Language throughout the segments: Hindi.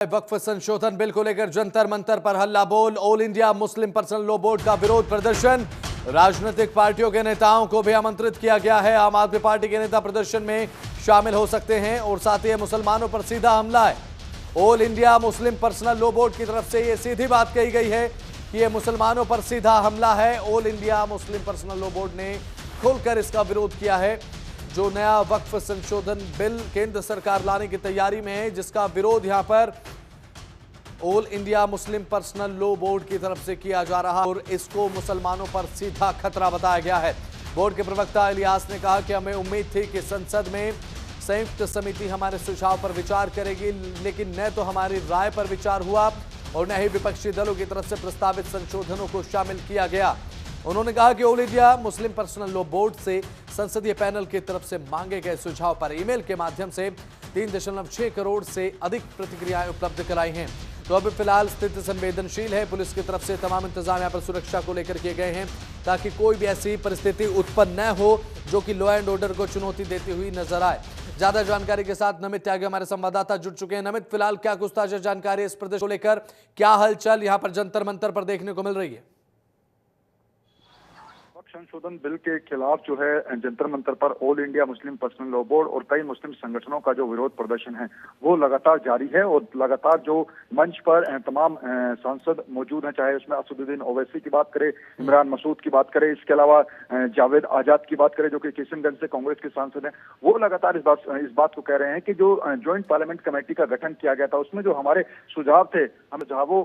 वक्फ संशोधन बिल को लेकर जंतर मंतर पर हल्ला बोल। All India Muslim personal law board का विरोध प्रदर्शन। राजनीतिक पार्टियों के नेताओं को भी आमंत्रित किया गया है। आम आदमी पार्टी के नेता प्रदर्शन में शामिल हो सकते हैं और साथ ही मुसलमानों पर सीधा हमला है। All India Muslim personal law board की तरफ से यह सीधी बात कही गई है कि यह मुसलमानों पर सीधा हमला है। All India Muslim personal law board ने खुलकर इसका विरोध किया है। जो नया वक्फ संशोधन बिल केंद्र सरकार लाने की तैयारी में है, जिसका विरोध यहां पर all India Muslim personal law board की तरफ से किया जा रहा है और इसको मुसलमानों पर सीधा खतरा बताया गया है। बोर्ड के प्रवक्ता इलियास ने कहा कि हमें उम्मीद थी कि संसद में संयुक्त समिति हमारे सुझाव पर विचार करेगी, लेकिन न तो हमारी राय पर विचार हुआ और न ही विपक्षी दलों की तरफ से प्रस्तावित संशोधनों को शामिल किया गया। उन्होंने कहा कि all India Muslim personal law board से संसदीय पैनल की तरफ से मांगे गए सुझाव पर ईमेल के माध्यम से 3.6 करोड़ से अधिक प्रतिक्रियाएं उपलब्ध कराई हैं। तो अभी फिलहाल स्थिति संवेदनशील है। पुलिस की तरफ से तमाम इंतजाम यहाँ पर सुरक्षा को लेकर किए गए हैं ताकि कोई भी ऐसी परिस्थिति उत्पन्न न हो जो कि लॉ एंड ऑर्डर को चुनौती देती हुई नजर आए। ज्यादा जानकारी के साथ नमित त्यागी हमारे संवाददाता जुड़ चुके हैं। नमित, फिलहाल क्या कुछ ताजा जानकारी इस प्रदेश को लेकर, क्या हलचल यहाँ पर जंतर मंतर पर देखने को मिल रही है? संशोधन बिल के खिलाफ जो है जंतर मंतर पर all India Muslim personal law board और कई मुस्लिम संगठनों का जो विरोध प्रदर्शन है वो लगातार जारी है और लगातार जो मंच पर तमाम सांसद मौजूद हैं, चाहे उसमें असदुद्दीन ओवैसी की बात करें, इमरान मसूद की बात करें, इसके अलावा जावेद आजाद की बात करें जो कि किशनगंज से कांग्रेस के सांसद हैं, वो लगातार इस बात को कह रहे हैं कि जो ज्वाइंट पार्लियामेंट कमेटी का गठन किया गया था उसमें जो हमारे सुझाव थे, हम सुझावों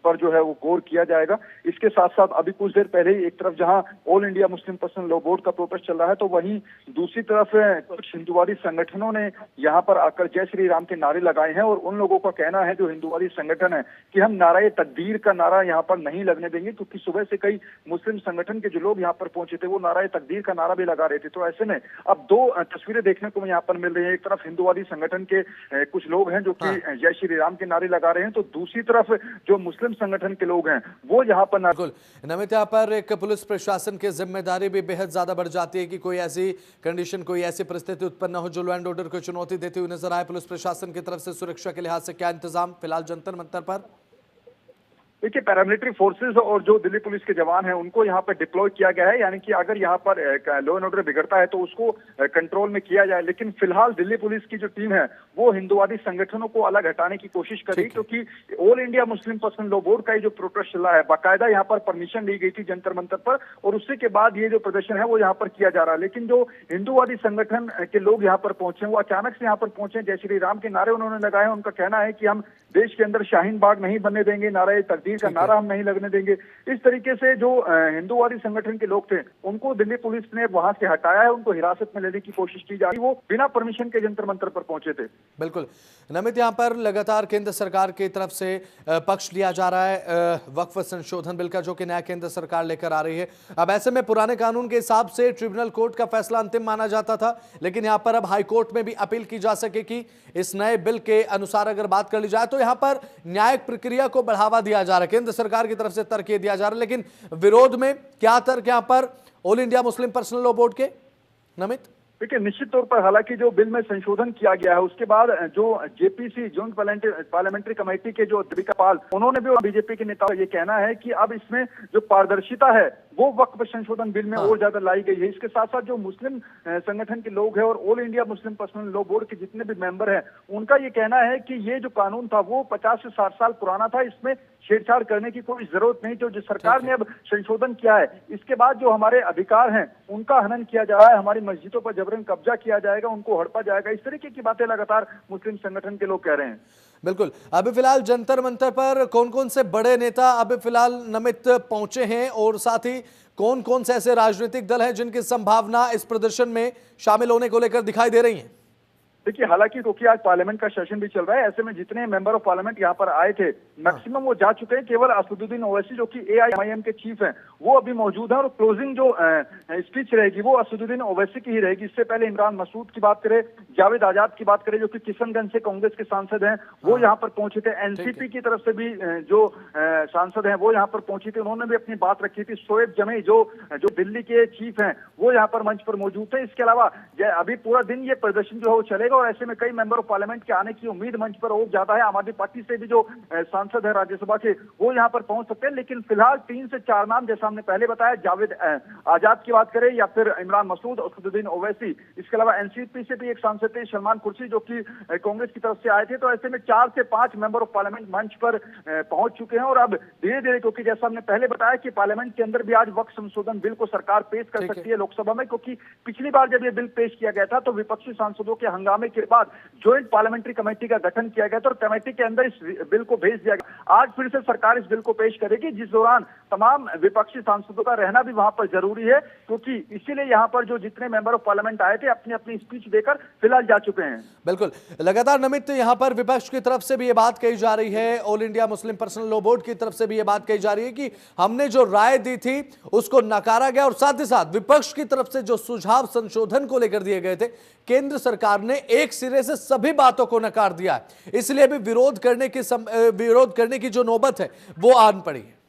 पर जो है वो गौर किया जाएगा। इसके साथ साथ अभी कुछ देर पहले ही एक तरफ जहां all India Muslim personal law board का प्रोटेस्ट चल रहा है, तो वहीं दूसरी तरफ कुछ हिंदूवादी संगठनों ने यहां पर आकर जय श्री राम के नारे लगाए हैं और उन लोगों का कहना है, जो हिंदूवादी संगठन है, कि हम नारा तकदीर का नारा यहां पर नहीं लगने देंगे, क्योंकि सुबह से कई मुस्लिम संगठन के जो लोग यहां पर पहुंचे थे वो नारा तकदीर का नारा भी लगा रहे थे। तो ऐसे में अब दो तस्वीरें देखने को यहाँ पर मिल रही है। एक तरफ हिंदूवादी संगठन के कुछ लोग हैं जो कि जय श्री राम के नारे लगा रहे हैं, तो दूसरी तरफ जो मुस्लिम संगठन के लोग हैं वो यहाँ पर नमित, यहाँ पर एक पुलिस प्रशासन की जिम्मेदारी भी बेहद ज्यादा बढ़ जाती है कि कोई ऐसी कंडीशन, कोई ऐसी परिस्थिति उत्पन्न हो जो लॉ एंड ऑर्डर को चुनौती देती हुई नजर आए। पुलिस प्रशासन की तरफ से सुरक्षा के लिहाज से क्या इंतजाम फिलहाल जंतर मंतर पर? देखिए, पैरामिलिट्री फोर्सेस और जो दिल्ली पुलिस के जवान हैं उनको यहाँ पर डिप्लॉय किया गया है, यानी कि अगर यहाँ पर लॉ एंड ऑर्डर बिगड़ता है तो उसको कंट्रोल में किया जाए। लेकिन फिलहाल दिल्ली पुलिस की जो टीम है वो हिंदूवादी संगठनों को अलग हटाने की कोशिश कर रही, क्योंकि all India Muslim personal law board का ये जो प्रोटेस्ट चल रहा है, बाकायदा यहाँ पर परमिशन ली गई थी जंतर मंतर पर और उससे के बाद ये जो प्रदर्शन है वो यहाँ पर किया जा रहा है। लेकिन जो हिंदूवादी संगठन के लोग यहाँ पर पहुंचे, वो अचानक से यहाँ पर पहुंचे, जय श्री राम के नारे उन्होंने लगाए। उनका कहना है कि हम देश के अंदर शाहीन बाग नहीं बनने देंगे, नारा तकदीर का नारा हम नहीं लगने देंगे। इस तरीके से जो हिंदूवादी संगठन के लोग थे उनको दिल्ली पुलिस ने वहां से हटाया है, उनको हिरासत में लेने की कोशिश की जा रही। वो बिना परमिशन के जंतर मंतर पर पहुंचे थे। बिल्कुल नमित, यहाँ पर लगातार केंद्र सरकार की तरफ से पक्ष लिया जा रहा है वक्फ संशोधन बिल का, जो कि नया केंद्र सरकार लेकर आ रही है। अब ऐसे में पुराने कानून के हिसाब से ट्रिब्यूनल कोर्ट का फैसला अंतिम माना जाता था, लेकिन यहाँ पर अब हाई कोर्ट में भी अपील की जा सके कि इस नए बिल के अनुसार अगर बात कर ली जाए तो यहाँ पर न्यायिक प्रक्रिया को बढ़ावा दिया जा रहा है। केंद्र सरकार की तरफ से तर्क दिया जा रहा है, लेकिन विरोध में क्या तर्क यहाँ पर all India Muslim personal law board के? नमित, देखिए, निश्चित तौर पर हालांकि जो बिल में संशोधन किया गया है उसके बाद जो जेपीसी ज्वाइंट पार्लियामेंट्री कमेटी के जो दीपिका पाल, उन्होंने भी बीजेपी के नेताओं का ये कहना है कि अब इसमें जो पारदर्शिता है वो वक्फ संशोधन बिल में और ज्यादा लाई गई है। इसके साथ साथ जो मुस्लिम संगठन के लोग हैं और all India Muslim personal law board के जितने भी मेंबर हैं उनका ये कहना है कि ये जो कानून था वो 50 से 60 साल पुराना था, इसमें छेड़छाड़ करने की कोई जरूरत नहीं। तो जो सरकार ने अब संशोधन किया है, इसके बाद जो हमारे अधिकार हैं उनका हनन किया जा रहा है, हमारी मस्जिदों पर जबरन कब्जा किया जाएगा, उनको हड़पा जाएगा, इस तरीके की बातें लगातार मुस्लिम संगठन के लोग कह रहे हैं। बिल्कुल, अभी फिलहाल जंतर मंतर पर कौन कौन से बड़े नेता अभी फिलहाल नमित पहुंचे हैं और साथ ही कौन कौन से ऐसे राजनीतिक दल हैं जिनकी संभावना इस प्रदर्शन में शामिल होने को लेकर दिखाई दे रही है? देखिए, हालांकि क्योंकि आज पार्लियामेंट का सेशन भी चल रहा है, ऐसे में जितने मेंबर ऑफ पार्लियामेंट यहाँ पर आए थे मैक्सिमम वो जा चुके हैं। केवल असदुद्दीन ओवैसी जो कि एआईएमआईएम के चीफ हैं वो अभी मौजूद हैं और क्लोजिंग जो स्पीच रहेगी वो असदुद्दीन ओवैसी की ही रहेगी। इससे पहले इमरान मसूद की बात करें, जावेद आजाद की बात करें जो कि किशनगंज से कांग्रेस के सांसद हैं, वो यहाँ पर पहुंचे थे। एनसीपी की तरफ से भी जो सांसद हैं वो यहाँ पर पहुंचे थे, उन्होंने भी अपनी बात रखी थी। शोएब जमी जो दिल्ली के चीफ हैं वो यहाँ पर मंच पर मौजूद थे। इसके अलावा अभी पूरा दिन ये प्रदर्शन जो है वो चलेगा। पड़ेगा और ऐसे में कई मेंबर ऑफ पार्लियामेंट के आने की उम्मीद मंच पर और ज्यादा है। आम आदमी पार्टी से भी जो सांसद है राज्यसभा के, वो यहाँ पर पहुंच सकते हैं, लेकिन फिलहाल 3 से 4 नाम, जैसा हमने पहले बताया, जावेद आजाद की बात करें या फिर इमरान मसूद, असदुद्दीन ओवैसी, इसके अलावा एनसीपी से भी एक सांसद थे सलमान कुर्सी जो कि कांग्रेस की तरफ से आए थे। तो ऐसे में 4 से 5 मेंबर ऑफ पार्लियामेंट मंच पर पहुंच चुके हैं और अब धीरे धीरे, क्योंकि जैसा हमने पहले बताया कि पार्लियामेंट के अंदर भी आज वक्त संशोधन बिल को सरकार पेश कर सकती है लोकसभा में, क्योंकि पिछली बार जब ये बिल पेश किया गया था तो विपक्षी सांसदों के हंगामे के बाद ज्वाइंट पार्लियामेंट्री कमेटी का गठन किया गया था और कमेटी के अंदर इस बिल को भेज दिया गया। आज फिर से सरकार इस बिल को पेश करेगी, जिस दौरान तमाम विपक्षी सांसदों का रहना भी वहां पर जरूरी है, क्योंकि इसीलिए यहाँ पर जो जितने मेंबर ऑफ पार्लियामेंट आए थे अपनी अपनी स्पीच देकर फिलहाल जा चुके हैं। बिल्कुल, लगातार नमित यहाँ पर विपक्ष की तरफ से भी ये बात कही जा रही है, all India Muslim personal law board की तरफ से भी ये बात कही जा रही है कि हमने जो राय दी थी उसको नकारा गया और साथ ही साथ विपक्ष की तरफ से जो सुझाव संशोधन को लेकर दिए गए थे, केंद्र सरकार ने एक सिरे से सभी बातों को नकार दिया है। इसलिए भी विरोध करने की जो नौबत है वो आन पड़ी है।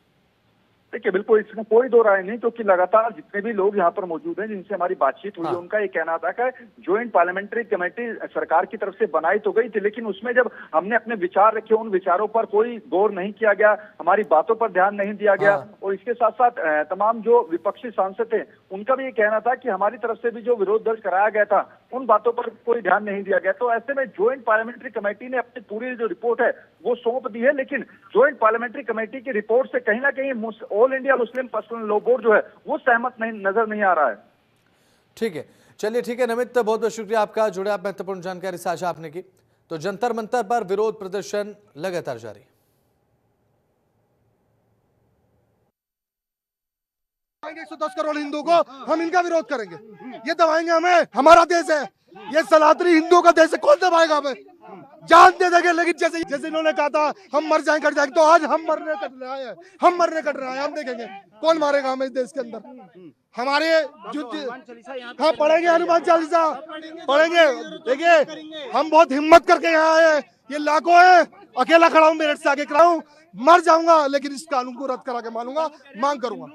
देखिए, बिल्कुल इसमें कोई दो राय नहीं, क्योंकि लगातार जितने भी लोग यहाँ पर मौजूद हैं जिनसे हमारी बातचीत हुई है, उनका ये कहना था कि ज्वाइंट पार्लियामेंट्री कमेटी सरकार की तरफ से बनाई तो गई थी, लेकिन उसमें जब हमने अपने विचार रखे उन विचारों पर कोई गौर नहीं किया गया, हमारी बातों पर ध्यान नहीं दिया गया। और इसके साथ साथ तमाम जो विपक्षी सांसद थे उनका भी ये कहना था कि हमारी तरफ से भी जो विरोध दर्ज कराया गया था उन बातों पर कोई ध्यान नहीं दिया गया। तो ऐसे में ज्वाइंट पार्लियामेंट्री कमेटी ने अपनी पूरी जो रिपोर्ट है वो सौंप दी है, लेकिन ज्वाइंट पार्लियामेंट्री कमेटी की रिपोर्ट से कहीं ना कहीं all India Muslim personal law board जो है वो सहमत नजर नहीं आ रहा है। ठीक है, चलिए ठीक है नमित, बहुत बहुत शुक्रिया आपका, जुड़े आप, महत्वपूर्ण जानकारी साझा आपने की। तो जंतर मंतर पर विरोध प्रदर्शन लगातार जारी। 110 करोड़ हिंदू को हम इनका विरोध करेंगे, ये दबाएंगे हमें, हमारा देश है ये, सनातनी हिंदुओं का देश है, कौन दबाएगा हमें? जान दे देंगे, लेकिन जैसे इन्होंने कहा था हम मर जाएंगे कट जाएंगे, तो आज हम मरने कट रहा है, हम देखेंगे कौन मारेगा हमें इस देश के अंदर। हमारे हाँ पढ़ेंगे, हनुमान चालीसा पढ़ेंगे। देखिए हम बहुत हिम्मत करके यहाँ आए, ये लाखों है, अकेला खड़ा हूँ, मेरठ से आगे खड़ा हूँ, मर जाऊंगा लेकिन इस कानून को रद्द करा के मानूंगा, मांग करूंगा।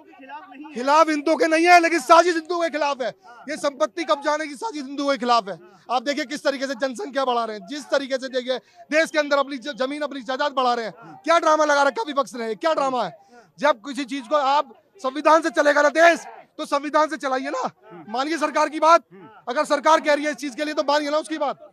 खिलाफ हिंदुओं के नहीं है, लेकिन साजिश हिंदुओं के खिलाफ है, ये संपत्ति कब्जाने की साजिश हिंदुओं के खिलाफ है। आप देखिए किस तरीके से जनसंख्या बढ़ा रहे हैं, जिस तरीके से देखिए देश के अंदर अपनी जमीन अपनी जायदाद बढ़ा रहे हैं, क्या ड्रामा लगा रखा विपक्ष ने, क्या ड्रामा है? जब किसी चीज को आप संविधान से चलेगा ना देश, तो संविधान से चलाइए ना, मानिए सरकार की बात, अगर सरकार कह रही है इस चीज के लिए तो मानिए ना उसकी बात।